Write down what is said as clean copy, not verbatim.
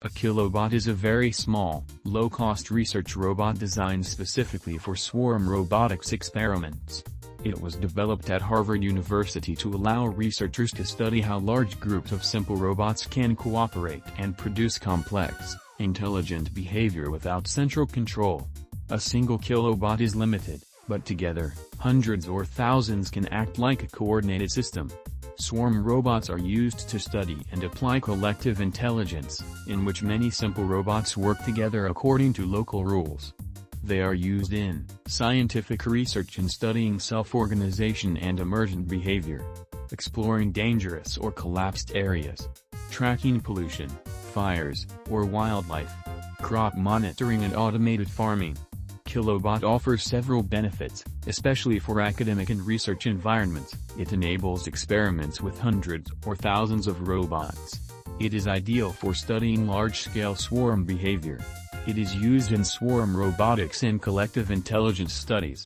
A kilobot is a very small, low-cost research robot designed specifically for swarm robotics experiments. It was developed at Harvard University to allow researchers to study how large groups of simple robots can cooperate and produce complex, intelligent behavior without central control. A single kilobot is limited, but together, hundreds or thousands can act like a coordinated system. Swarm robots are used to study and apply collective intelligence, in which many simple robots work together according to local rules. They are used in scientific research in studying self-organization and emergent behavior, exploring dangerous or collapsed areas, tracking pollution, fires, or wildlife, crop monitoring and automated farming. Kilobot offers several benefits, especially for academic and research environments. It enables experiments with hundreds or thousands of robots. It is ideal for studying large-scale swarm behavior. It is used in swarm robotics and collective intelligence studies.